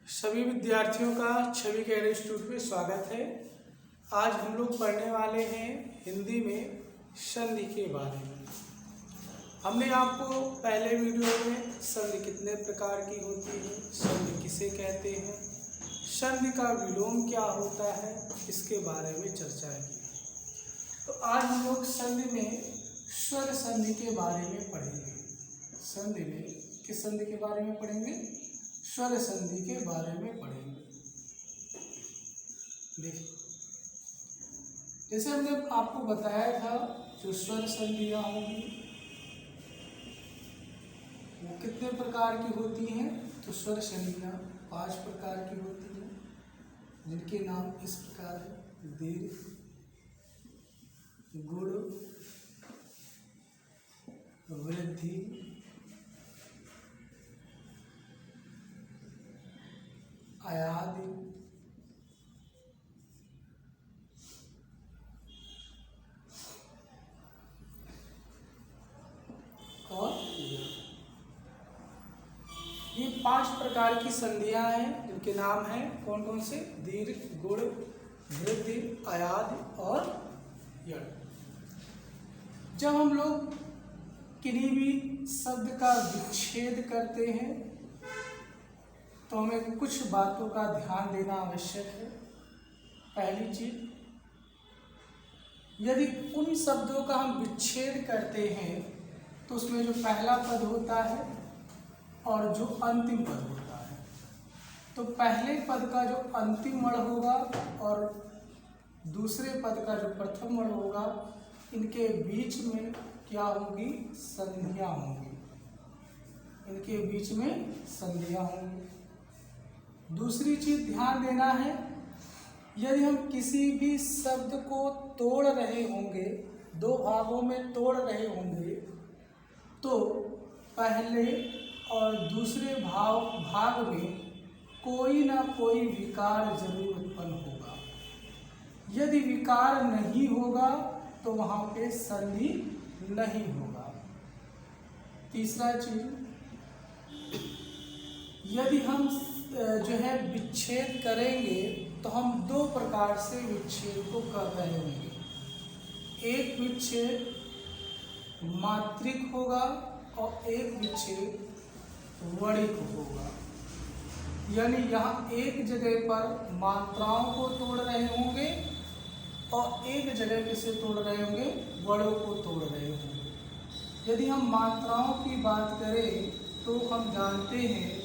सभी विद्यार्थियों का छवि कैरियर इंस्टीट्यूट में स्वागत है। आज हम लोग पढ़ने वाले हैं हिंदी में संधि के बारे में। हमने आपको पहले वीडियो में संधि कितने प्रकार की होती है, संधि किसे कहते हैं, संधि का विलोम क्या होता है, इसके बारे में चर्चा की। तो आज हम लोग संधि में स्वर संधि के बारे में पढ़ेंगे। संधि में किस संधि के बारे में पढ़ेंगे? स्वर संधि के बारे में पढ़ेंगे। देखिए, जैसे हमने आपको बताया था जो स्वर संधियां होंगी वो कितने प्रकार की होती हैं। तो स्वर संधियां 5 प्रकार की होती हैं, जिनके नाम इस प्रकार है: दीर्घ, गुण, वृद्धि, आयादी, और ये 5 प्रकार की संधियां हैं, जिनके नाम हैं कौन कौन से? दीर्घ, गुण, वृद्धि, आयादी और यण। जब हम लोग किसी भी शब्द का विच्छेद करते हैं तो हमें कुछ बातों का ध्यान देना आवश्यक है। पहली चीज, यदि उन शब्दों का हम विच्छेद करते हैं तो उसमें जो पहला पद होता है और जो अंतिम पद होता है, तो पहले पद का जो अंतिम वर्ण होगा और दूसरे पद का जो प्रथम वर्ण होगा, इनके बीच में क्या होगी? संधियां होंगी। इनके बीच में संधियां होंगी। दूसरी चीज ध्यान देना है, यदि हम किसी भी शब्द को तोड़ रहे होंगे, 2 भागों में तोड़ रहे होंगे, तो पहले और दूसरे भाग में कोई ना कोई विकार जरूर उत्पन्न होगा। यदि विकार नहीं होगा तो वहां पे संधि नहीं होगा। तीसरा चीज, यदि हम जो है विच्छेद करेंगे तो हम 2 प्रकार से विच्छेद को कर रहे होंगे। एक विच्छेद मात्रिक होगा और एक विच्छेद वणिक होगा। यानी यहाँ एक जगह पर मात्राओं को तोड़ रहे होंगे और एक जगह किसे तोड़ रहे होंगे? वर्णों को तोड़ रहे होंगे। यदि हम मात्राओं की बात करें तो हम जानते हैं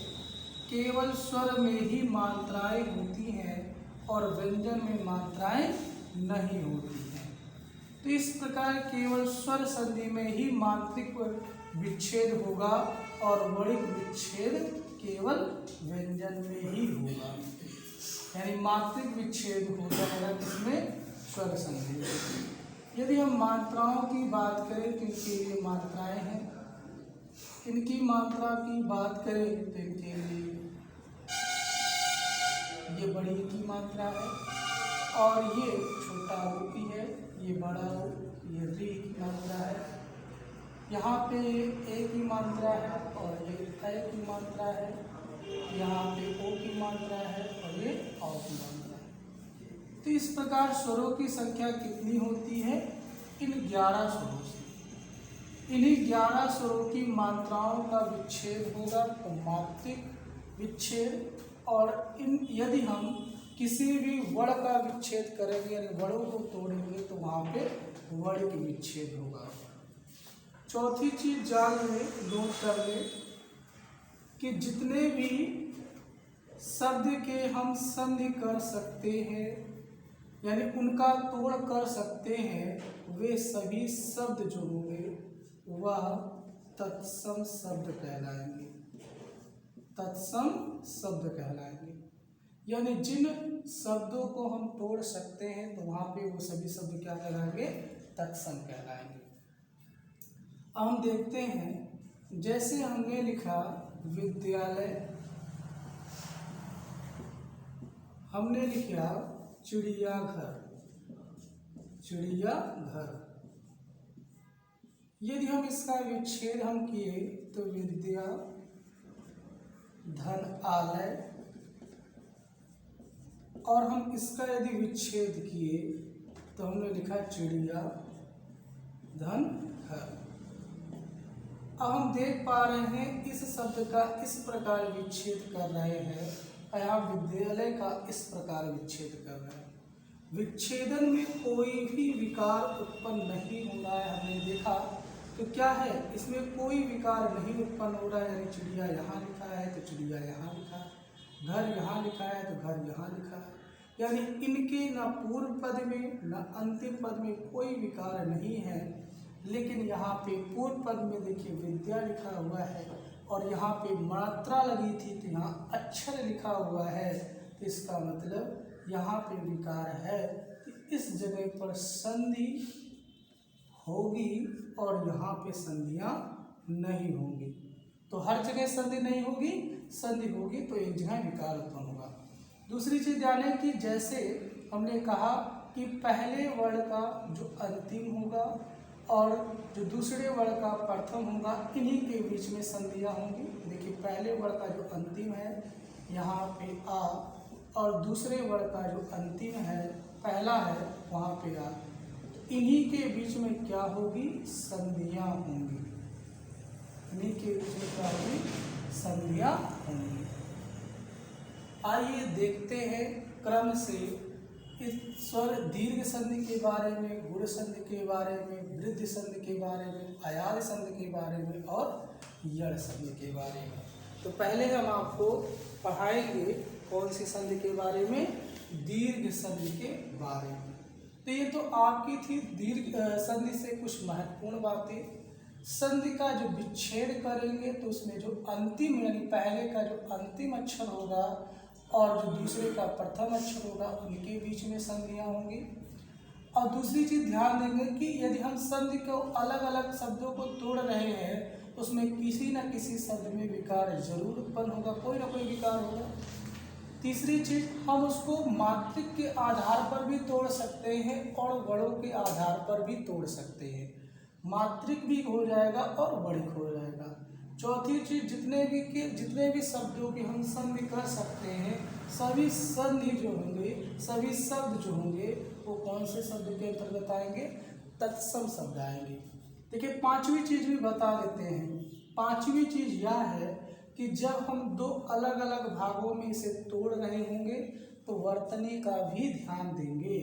केवल स्वर में ही मात्राएं होती हैं और व्यंजन में मात्राएं नहीं होती हैं। तो इस प्रकार केवल स्वर संधि में ही मात्रिक विच्छेद होगा और वणिक विच्छेद केवल व्यंजन में ही होगा। यानी मात्रिक विच्छेद हो जाएगा किसमें? स्वर संधि। यदि हम मात्राओं की बात करें तो इनके लिए मात्राएं हैं। इनकी मात्रा की बात करें तो इनके लिए ये बड़ी की मात्रा है और ये छोटा ओ की है, ये बड़ा ओ, ये री की मात्रा है। यहाँ पे ए की मात्रा है और ये ए की मात्रा है। यहाँ पे ओ की मात्रा है और ये औ की मात्रा है। तो इस प्रकार स्वरों की संख्या कितनी होती है? इन 11 स्वरों से। इन्हीं 11 स्वरों की मात्राओं का विच्छेद होगा तो मात्रिक विच्छेद, और यदि हम किसी भी वर्ण का विच्छेद करेंगे यानी वर्णों को तोड़ेंगे तो वहाँ पे वणिक विच्छेद होगा। चौथी चीज जान लें, नोट कर लें कि जितने भी शब्द के हम संधि कर सकते हैं यानी उनका तोड़ कर सकते हैं, वे सभी शब्द जो होंगे वह तत्सम शब्द कहलाएंगे। तत्सम शब्द कहलाएंगे। यानी जिन शब्दों को हम तोड़ सकते हैं तो वहां पे वो सभी शब्द क्या कहलाएंगे? तत्सम कहलाएंगे। अब हम देखते हैं, जैसे हमने लिखा विद्यालय, हमने लिखा चिड़ियाघर, चिड़ियाघर। यदि हम इसका विच्छेद किए तो विद्या, धन, आलय, और हम इसका यदि विच्छेद किए तो हमने लिखा चिड़िया धन घर। अब हम देख पा रहे हैं इस शब्द का इस प्रकार विच्छेद कर रहे हैं, यहाँ विद्यालय का इस प्रकार विच्छेद कर रहे हैं। विच्छेदन में कोई भी विकार उत्पन्न नहीं हो रहा है, हमने देखा। तो क्या है, इसमें कोई विकार नहीं उत्पन्न हो रहा है, यानी चिड़िया यहाँ लिखा है तो चिड़िया यहाँ लिखा है, घर यहाँ लिखा है तो घर यहाँ लिखा है, यानी इनके न पूर्व पद में न अंतिम पद में कोई विकार नहीं है। लेकिन यहाँ पे पूर्व पद में देखिए विद्या लिखा हुआ है और यहाँ पे मात्रा लगी थी तो यहाँ अक्षर लिखा हुआ है, तो इसका मतलब यहाँ पे विकार है। तो इस जगह पर संधि होगी और यहाँ पे संधियाँ नहीं होंगी। तो हर जगह संधि नहीं होगी, संधि होगी तो एक जगह विकार उत्पन्न होगा। दूसरी चीज ध्यान है कि जैसे हमने कहा कि पहले वर्ण का जो अंतिम होगा और जो दूसरे वर्ण का प्रथम होगा, इन्हीं के बीच में संधियाँ होंगी। देखिए पहले वर्ण का जो अंतिम है यहाँ पे आ, और दूसरे वर्ण का जो अंतिम है पहला है वहाँ पे आ, तो इन्हीं के बीच में क्या होगी, संधियाँ होंगी। इन्हीं के बीच में क्या होगी, संधियाँ होंगी। आइए देखते हैं क्रम से इस स्वर दीर्घ संधि के बारे में, गुण संधि के बारे में, वृद्धि संधि के बारे में, अयाल संधि के बारे में और यड़ संधि के बारे में। तो पहले हम आपको पढ़ाएंगे कौन सी संधि के बारे में, दीर्घ संधि के बारे में। तो ये तो आपकी थी दीर्घ संधि से कुछ महत्वपूर्ण बातें। संधि का जो विच्छेद करेंगे तो उसमें जो अंतिम यानी पहले का जो अंतिम अक्षर होगा और जो दूसरे का प्रथम अक्षर होगा उनके बीच में संधियाँ होंगी। और दूसरी चीज़ ध्यान देंगे कि यदि हम संधि को अलग अलग शब्दों को तोड़ रहे हैं तो उसमें किसी न किसी शब्द में विकार जरूर उत्पन्न होगा, कोई ना कोई विकार होगा। तीसरी चीज़, हम उसको मात्रिक के आधार पर भी तोड़ सकते हैं और वर्णों के आधार पर भी तोड़ सकते हैं, मात्रिक भी हो जाएगा और वर्णिक हो जाएगा। चौथी चीज, जितने भी शब्दों की हम संधि कर सकते हैं, सभी संधि जो होंगे, सभी शब्द जो होंगे वो कौन से शब्द के अंतर्गत आएंगे, तत्सम शब्द आएंगे। देखिए पांचवी चीज भी बता देते हैं। पांचवी चीज यह है कि जब हम दो अलग अलग भागों में इसे तोड़ रहे होंगे तो वर्तनी का भी ध्यान देंगे।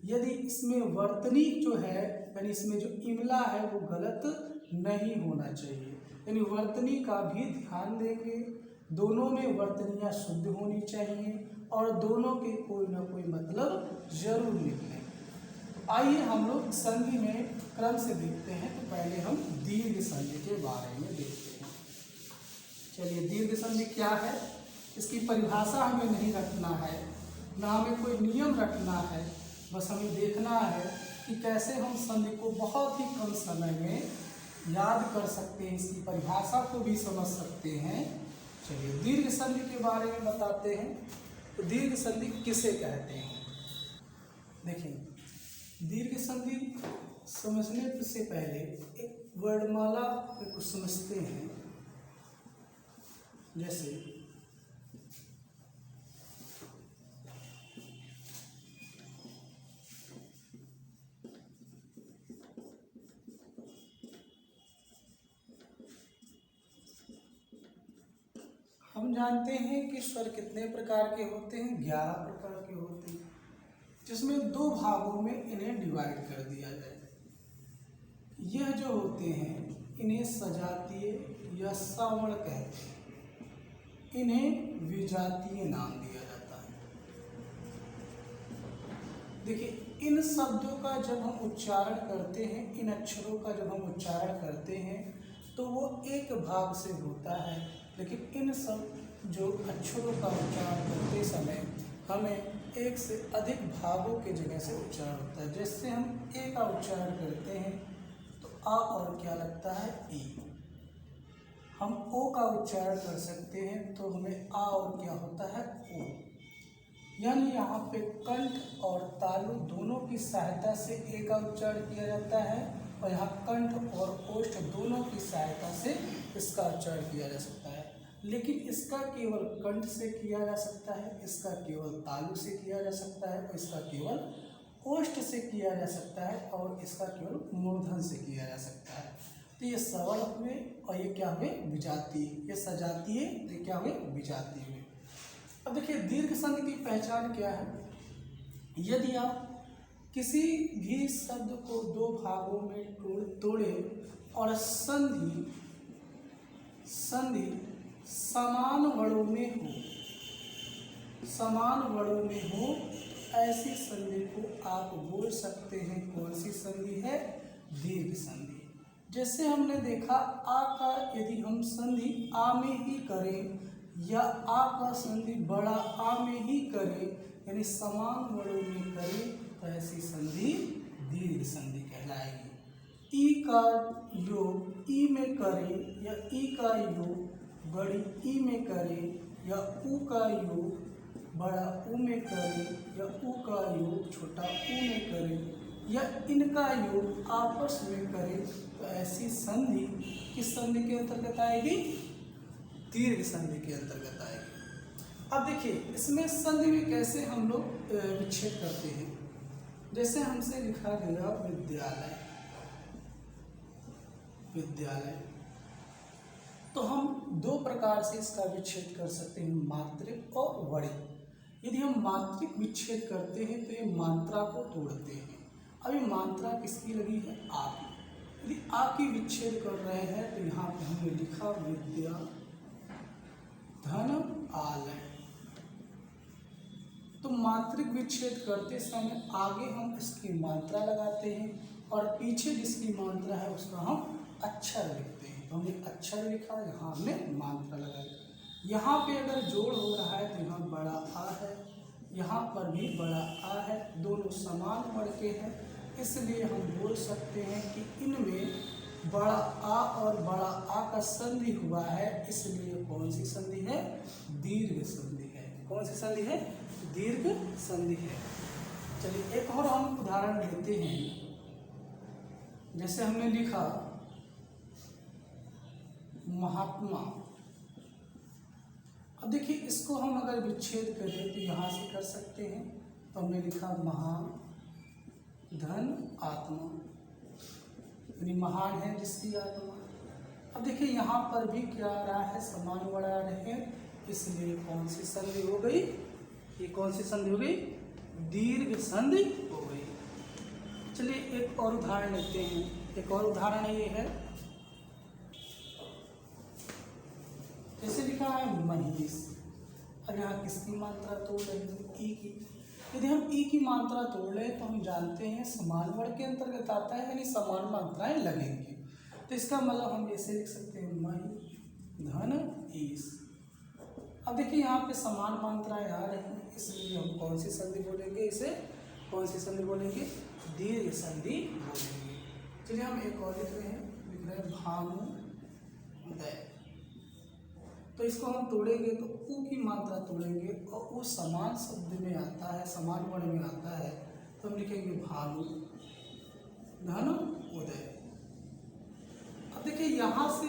यदि इसमें वर्तनी जो है यानी इसमें जो इमला है वो गलत नहीं होना चाहिए, यानी वर्तनी का भी ध्यान देंगे। दोनों में वर्तनियाँ शुद्ध होनी चाहिए और दोनों के कोई ना कोई मतलब जरूर लिखें। आइए हम लोग संधि में क्रम से देखते हैं। तो पहले हम दीर्घ संधि के बारे में देखते हैं। चलिए, दीर्घ संधि क्या है, इसकी परिभाषा हमें नहीं रखना है, ना हमें कोई नियम रखना है, बस हमें देखना है कि कैसे हम संधि को बहुत ही कम समय में याद कर सकते हैं, इसकी परिभाषा को भी समझ सकते हैं। चलिए दीर्घ संधि के बारे में बताते हैं। तो दीर्घ संधि किसे कहते हैं? देखिए, दीर्घ संधि समझने से पहले एक वर्णमाला में कुछ समझते हैं। जैसे हम जानते हैं कि स्वर कितने प्रकार के होते हैं, 11 प्रकार के होते हैं, जिसमें 2 भागों में इन्हें डिवाइड कर दिया जाए। यह जो होते हैं इन्हें सजातीय या सवर्ण कहते हैं, इन्हें विजातीय नाम दिया जाता है। देखिए, इन शब्दों का जब हम उच्चारण करते हैं, इन अक्षरों का जब हम उच्चारण करते हैं तो वो एक भाग से होता है, लेकिन इन सब जो अक्षरों का उच्चारण करते समय हमें एक से अधिक भागों के जगह से उच्चारण होता है। जैसे हम ए का उच्चारण करते हैं तो आ और क्या लगता है, ई। हम ओ का उच्चारण कर सकते हैं तो हमें आ और क्या होता है, ओ। यानी यहाँ पे कंठ और तालु दोनों की सहायता से ए का उच्चारण किया जाता है और यहाँ कंठ और ओष्ठ दोनों की सहायता से इसका उच्चारण किया जा सकता है। लेकिन इसका केवल कंठ से किया जा सकता है, इसका केवल तालु से किया जा सकता है, और इसका केवल ओष्ठ से किया जा सकता है, और इसका केवल मूर्धन से किया जा सकता है। तो ये सवर्ण हुए और ये क्या हुए विजातीय, ये सजातीय, तो ये क्या हुए विजातीय हुए। अब देखिए दीर्घ संधि की पहचान क्या है। यदि आप किसी भी शब्द को दो भागों में तोड़े और संधि समान वर्णों में हो, समान वर्णों में हो, ऐसी संधि को आप बोल सकते हैं। कौन सी संधि है? दीर्घ संधि। जैसे हमने देखा आ का यदि हम संधि आ में ही करें या आ का संधि बड़ा आ में ही करें, यानी समान वर्णों में करें, तो ऐसी संधि दीर्घ संधि कहलाएगी। ई का योग ई में करें या ई का योग बड़ी ई में करें या ऊ का योग बड़ा ऊ में करें या ऊ का योग छोटा ऊ में करें या इनका योग आपस में करें, तो ऐसी संधि किस संधि के अंतर्गत आएगी? दीर्घ संधि के अंतर्गत आएगी। अब देखिए इसमें संधि में कैसे हम लोग विच्छेद करते हैं। जैसे हमसे लिखा गया विद्यालय, विद्यालय, तो हम दो प्रकार से इसका विच्छेद कर सकते हैं, मात्रिक और वर्णिक। यदि हम मात्रिक विच्छेद करते हैं तो ये मात्रा को तोड़ते हैं। अभी मात्रा किसकी लगी है? आ की। यदि आ की विच्छेद कर रहे हैं तो यहाँ पे हमने लिखा विद्या धन आलय। तो मात्रिक विच्छेद करते समय आगे हम इसकी मात्रा लगाते हैं और पीछे जिसकी मात्रा है उसका हम अक्षर लिखते हैं। तो हमने अक्षर लिखा, यहाँ हमने मात्रा लगाई। यहाँ पे अगर जोड़ हो रहा है तो यहाँ बड़ा आ है, यहाँ पर भी बड़ा आ है, दोनों समान वर्ण के हैं, इसलिए हम बोल सकते हैं कि इनमें बड़ा आ और बड़ा आ का संधि हुआ है, इसलिए कौन सी संधि है? दीर्घ संधि है। कौन सी संधि है? दीर्घ संधि है। चलिए एक और हम उदाहरण लेते हैं। जैसे हमने लिखा महात्मा। अब देखिए इसको हम अगर विच्छेद करें तो यहाँ से कर सकते हैं। तो हमने लिखा महान धन आत्मा, यानी महान है जिसकी आत्मा। अब देखिए यहाँ पर भी क्या आ रहा है? समान वर्ण आ रहे हैं, इसलिए कौन सी संधि हो गई? ये कौन सी संधि हो गई? दीर्घ संधि हो गई। चलिए एक और उदाहरण लेते हैं। एक और उदाहरण ये है, जैसे लिखा है मनीष। अब यहाँ किसकी मात्रा तोड़ रहे हैं? ई की। यदि हम ई की मात्रा तोड़ लें तो हम जानते हैं समान वर्ण के अंतर्गत आता है, यानी समान मात्राएं लगेंगी। तो इसका मतलब हम ऐसे लिख सकते हैं मही धन ईश। अब देखिए यहाँ पे समान मात्राएं आ रही हैं, इसलिए हम कौन सी संधि बोलेंगे? इसे कौन सी संधि बोलेंगे? दीर्घ संधि बोलेंगे। चलिए हम एक और लिख रहे हैं भानुदय। तो इसको हम तोड़ेंगे तो ऊ की मात्रा तोड़ेंगे और वो समान शब्द में आता है, समान वर्ण में आता है, तो हम लिखेंगे भानु धन उदय। अब देखिए यहाँ से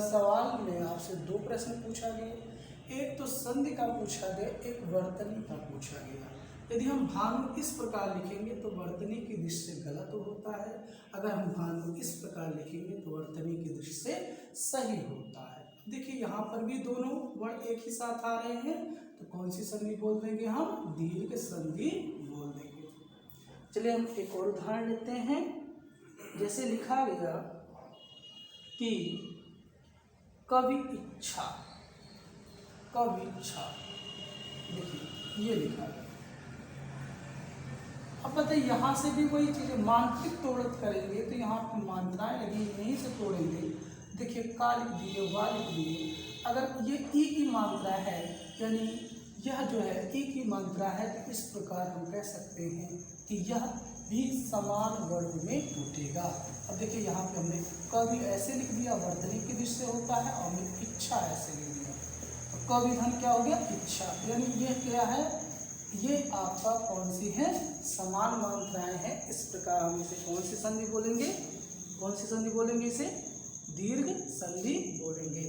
सवाल में आपसे दो प्रश्न पूछा गया। एक तो संधि का पूछा गया, एक वर्तनी का पूछा गया। यदि हम भानु इस प्रकार लिखेंगे तो वर्तनी की दृष्टि से गलत होता है, अगर हम भानु इस प्रकार लिखेंगे तो वर्तनी की दृष्टि से सही होता है। देखिए यहाँ पर भी दोनों वर्ण एक ही साथ आ रहे हैं, तो कौन सी संधि बोल देंगे? हम दीर्घ संधि बोल देंगे। चलिए हम एक और उदाहरण लेते हैं। जैसे लिखा गया कि कवि इच्छा, कवि इच्छा, देखिए ये लिखा गया। अब बताइए यहाँ से भी वही चीज़ें मात्रिक तोड़त करेंगे तो यहाँ पर मात्राएं लगी, यहीं से तोड़ेंगे। देखिए का लिख दिए, वा लिख दिए। अगर ये ई की मात्रा है, यानी यह जो है ई की मात्रा है, तो इस प्रकार हम कह सकते हैं कि यह भी समान वर्ण में टूटेगा। अब देखिए यहाँ पे हमने कवि ऐसे लिख दिया, वर्तनी की दृष्टि से होता है, और हमने इच्छा ऐसे लिख दिया। तो कवि धन क्या हो गया? इच्छा। यानी ये क्या है? ये आपका कौन सी है? समान मात्राएं हैं। इस प्रकार हम इसे कौन सी संधि बोलेंगे? कौन सी संधि बोलेंगे? इसे दीर्घ संधि बोलेंगे।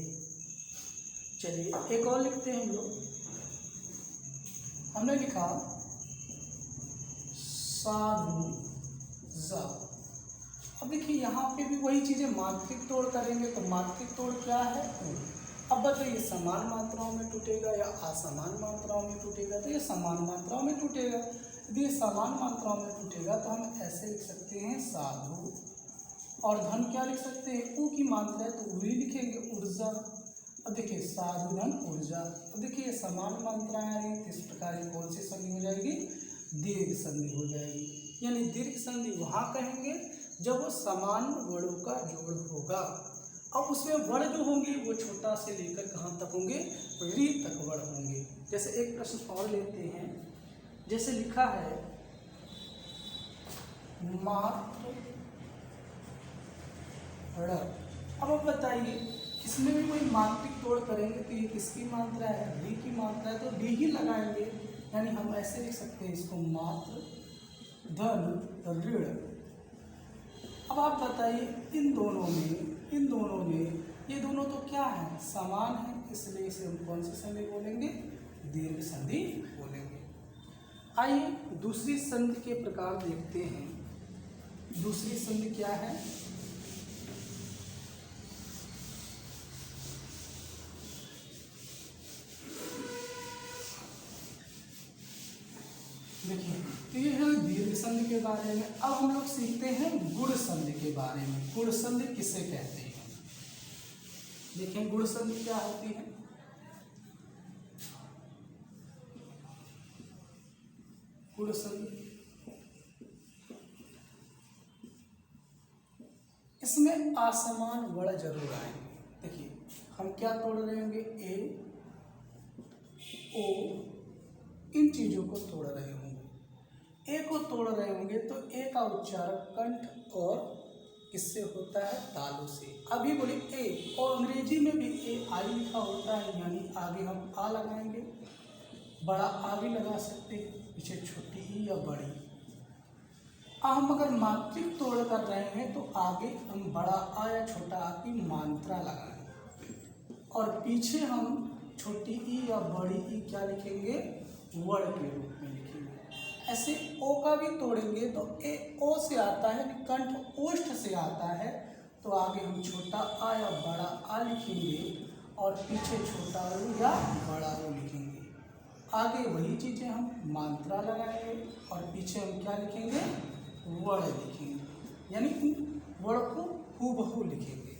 चलिए एक और लिखते हैं हम लोग। हमने लिखा साधु जा। अब देखिए यहाँ पे भी वही चीजें, मात्रिक तोड़ करेंगे तो मात्रिक तोड़ क्या है, अब बताइए समान मात्राओं में टूटेगा या असमान मात्राओं में टूटेगा, तो ये समान मात्राओं में टूटेगा। यदि ये समान मात्राओं में टूटेगा तो हम ऐसे लिख सकते हैं साधु, और धन क्या लिख सकते हैं, ऊ की मात्रा है तो ऊ ही लिखेंगे, ऊर्जा। अब देखिए साधु धन ऊर्जा। अब देखिए ये समान मात्राएं आ रही है, इस प्रकार ये कौन सी संधि हो जाएगी, दीर्घ संधि हो जाएगी। यानी दीर्घ संधि वहाँ कहेंगे जब वो समान वर्णों का जोड़ होगा। अब उसमें वर्ण जो होंगे वो छोटा से लेकर कहाँ तक होंगे, री तक वर्ण होंगे। जैसे एक प्रश्न और लेते हैं, जैसे लिखा है मात्र। अब आप बताइए इसमें भी कोई मात्रिक तोड़ करेंगे तो ये किसकी मात्रा है, री की मात्रा है, तो री ही लगाएंगे। यानी हम ऐसे लिख सकते हैं इसको मात्र धन ऋण। अब आप बताइए इन दोनों में ये दोनों तो क्या है, समान है, इसलिए इसे हम कौन सी संधि बोलेंगे, दीर्घ संधि बोलेंगे। आइए दूसरी संधि के प्रकार देखते हैं। दूसरी संधि क्या है, देखिए तो ये है दीर्घ संधि के बारे में। अब हम लोग सीखते हैं गुण संधि के बारे में। गुण संधि किसे कहते हैं, देखें गुण संधि क्या होती है। गुण संधि इसमें असमान वर्ण जरूर आएंगे। देखिए हम क्या तोड़ रहे होंगे, ए ओ इन चीजों को तोड़ रहे होंगे। ए को तोड़ रहे होंगे तो ए का उच्चारण कंठ और किससे होता है, तालु से। अभी बोले ए, और अंग्रेजी में भी ए आई लिखा होता है, यानी आगे हम आ लगाएंगे, बड़ा आ भी लगा सकते हैं, पीछे छोटी ई या बड़ी। हम अगर मात्रिक तोड़ कर रहे हैं तो आगे हम बड़ा आ या छोटा आ की मात्रा लगाएंगे, और पीछे हम छोटी ई या बड़ी ई क्या लिखेंगे, वर्ण के रूप में लिखेंगे। ऐसे ओ का भी तोड़ेंगे तो ए ओ से आता है, कंठ ओष्ठ से आता है, तो आगे हम छोटा आ या बड़ा आ लिखेंगे, और पीछे छोटा ऊ या बड़ा ऊ लिखेंगे। आगे वही चीजें हम मात्रा लगाएंगे, और पीछे हम क्या लिखेंगे, वर्ण लिखेंगे, यानी वर्ण को हूबहू लिखेंगे।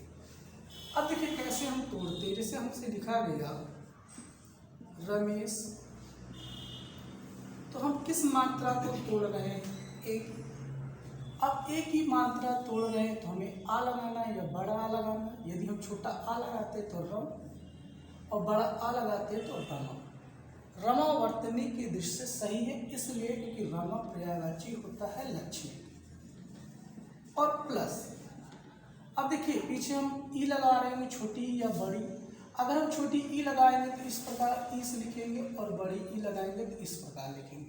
अब देखिए कैसे हम तोड़ते हैं। जैसे हमसे लिखा गया रमेश, तो हम किस मात्रा को तोड़ रहे हैं, एक। अब एक ही मात्रा तोड़ रहे हैं तो हमें आ लगाना है या बड़ा आ लगाना है। यदि हम छोटा आ लगाते तो रम, और बड़ा आ लगाते तो रमा। रमा वर्तनी की दृष्टि से सही है, इसलिए क्योंकि रमा पर्यायवाची होता है लक्ष्मी। और प्लस अब देखिए पीछे हम ई लगा रहे हैं, छोटी या बड़ी। अगर हम छोटी ई लगाएंगे तो इस प्रकार ईस लिखेंगे, और बड़ी ई लगाएंगे तो इस प्रकार लिखेंगे।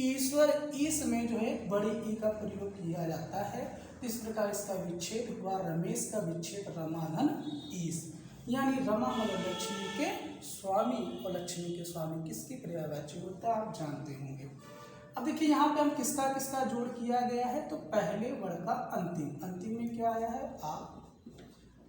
ईश्वर ईस में जो है बड़ी ई का प्रयोग किया जाता है, इस प्रकार इसका विच्छेद हुआ। रमेश का विच्छेद रमाधन ईस, यानी रमा मतलब लक्ष्मी के स्वामी, और लक्ष्मी के स्वामी किसकी पर्यायवाची होता है, आप जानते होंगे। अब देखिए यहाँ पे हम किसका किसका जोड़ किया गया है, तो पहले वर्ण का अंतिम में क्या आया है, आ।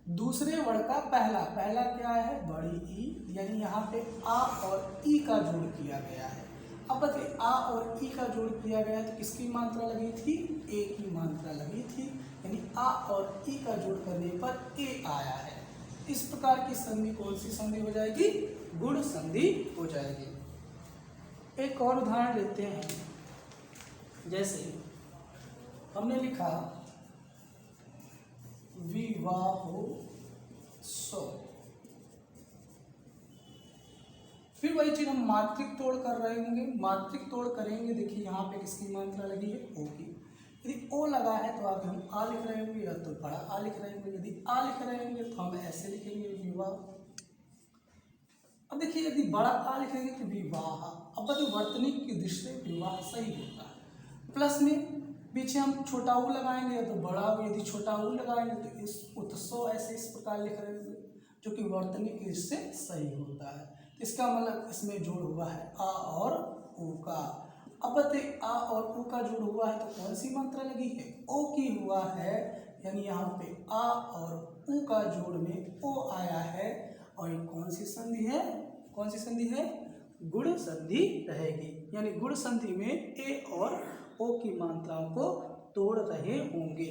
दूसरे वर्ण का पहला क्या है, बड़ी ई, यानी यहाँ पे आ और ई का जोड़ किया गया है। अब बताइए आ और ई का जोड़ किया गया है तो किसकी मात्रा लगी थी, ए की मात्रा लगी थी, यानी आ और ई का जोड़ करने पर ए आया है। इस प्रकार की संधि कौन सी संधि हो जाएगी, गुण संधि हो जाएगी। एक और उदाहरण लेते हैं। जैसे हमने लिखा विवाहो सो, फिर वही चीज हम मात्रिक तोड़ कर रहे होंगे। मात्रिक तोड़ करेंगे, देखिए यहाँ पे किसकी मात्रा लगी है, ओ की। यदि ओ लगा है तो आगे हम आ लिख रहे होंगे, या तो बड़ा आ लिख रहे होंगे। यदि आ लिख रहे होंगे तो हम ऐसे लिखेंगे विवाह। अब देखिए यदि बड़ा आ लिखेंगे तो विवाह। अब तो वर्तनी की दृष्टि से विवाह सही होता है। प्लस में पीछे हम छोटा ऊ लगाएंगे या तो बड़ा ऊ, यदि छोटा ऊ लगाएंगे तो इस उत्सव ऐसे इस प्रकार लिख रहे होंगे। जो कि वर्तनी क्रिया से सही होता है। इसका मतलब इसमें जोड़ हुआ है आ और ऊ का। अब बताइए आ और ऊ का जोड़ हुआ है तो कौन सी मात्रा लगी है? ओ की हुआ है, यानी यहाँ पे आ और ऊ का जोड़ में ओ आया है और ये कौन सी संधि है? कौन सी संधि है? गुण संधि रहेगी, यानी गुण संधि में ए और ओ की मात्रा को तोड़ रहे होंगे।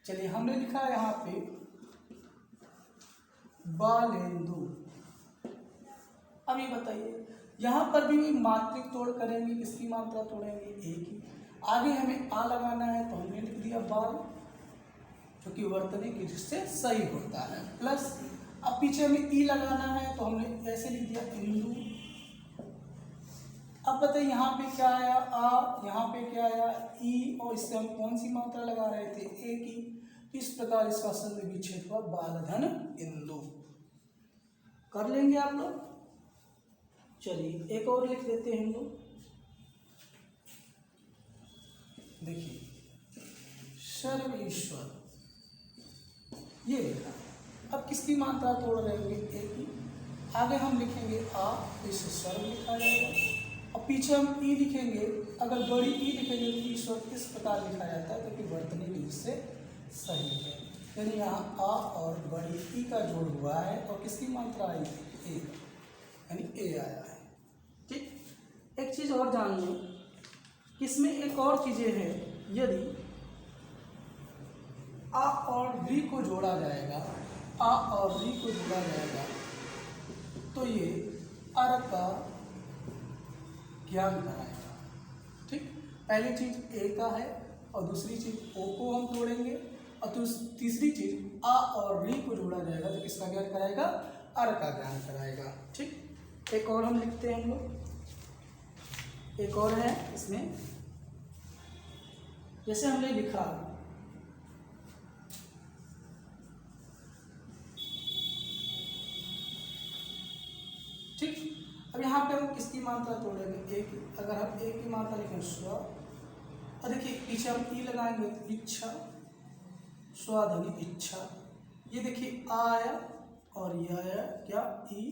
चलिए हमने लिखा है यहाँ पे बालेंदु। अब ये बताइए यहाँ पर भी मात्रिक तोड़ करेंगे, किसकी मात्रा तोड़ेंगे? ए की। आगे हमें आ लगाना है तो हमने लिख दिया बाल, जो कि वर्तनी क्रिया से सही होता है, प्लस अब पीछे हमें ई लगाना है तो हमने ऐसे लिख दिया इंदु। अब बताइए यहाँ पे क्या आया? आ, यहाँ पे क्या आया? ई, और इससे हम कौन सी मात्रा लगा रहे थे? ए की। इस प्रकार इसका संधि विच्छेद हुआ बालधन इंदु। कर लेंगे आप लोग। चलिए एक और लिख देते हैं हम लोग। देखिए सर्वेश्वर, ये लिखा। अब किसकी मात्रा तोड़ रहे होंगे? ए की। आगे हम लिखेंगे आ, इसे सर्व लिखा जाएगा और पीछे हम ई लिखेंगे। अगर बड़ी ई लिखेंगे तो ईश्वर इस प्रकार लिखा जाता है क्योंकि वर्तनी क्रिया से सही है, यानी यहाँ आ और बड़ी ई का जोड़ हुआ है और किसकी मात्रा आई? ए, यानी ए आया है। ठीक। एक चीज और जान लो, इसमें एक और चीजें हैं। यदि आ और री को जोड़ा जाएगा, आ और री को जोड़ा जाएगा तो ये अर का ज्ञान कराएगा। ठीक। पहली चीज ए का है और दूसरी चीज ओ को हम तोड़ेंगे और तीसरी चीज आ और री को जोड़ा जाएगा तो किसका ज्ञान कराएगा? अर का ज्ञान कराएगा। ठीक। एक और हम लिखते हैं हम लोग। एक और है इसमें, जैसे हमने लिखा ठीक। अब यहाँ पे हम किसकी मात्रा तोड़ेंगे? ए की। अगर हम ए की मात्रा लिखें स्व, और देखिए पीछे हम ई लगाएंगे तो इच्छा, स्वधनी इच्छा। ये देखिए आ आया और यह आया क्या? ई,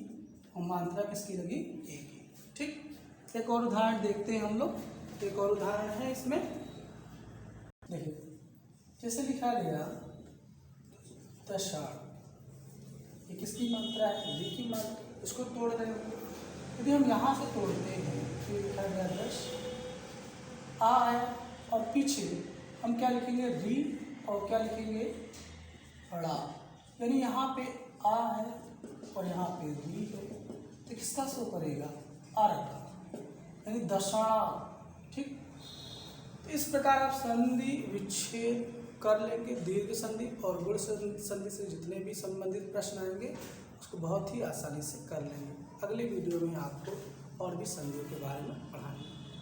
और मात्रा किसकी लगी? ए की। ठीक। एक और उदाहरण देखते हैं हम लोग। एक और उदाहरण है इसमें, देखिए जैसे लिखा गया तषाण, ये किसकी मात्रा है? री की मात्रा। इसको तोड़ रहे हो, यदि हम यहाँ से तोड़ते हैं तो लिखा गया 10, आ आया और पीछे हम क्या लिखेंगे? री, और क्या लिखेंगे? ड़ा, यानी यहाँ पे आ है और यहाँ पे री है तो किसका शो करेगा? आर का, यानी दशाणा। ठीक। तो इस प्रकार आप संधि विच्छेद कर लेंगे, दीर्घ संधि और गुण संधि से जितने भी संबंधित प्रश्न आएंगे उसको बहुत ही आसानी से कर लेंगे। अगले वीडियो में आपको और भी संधियों के बारे में पढ़ाएंगे।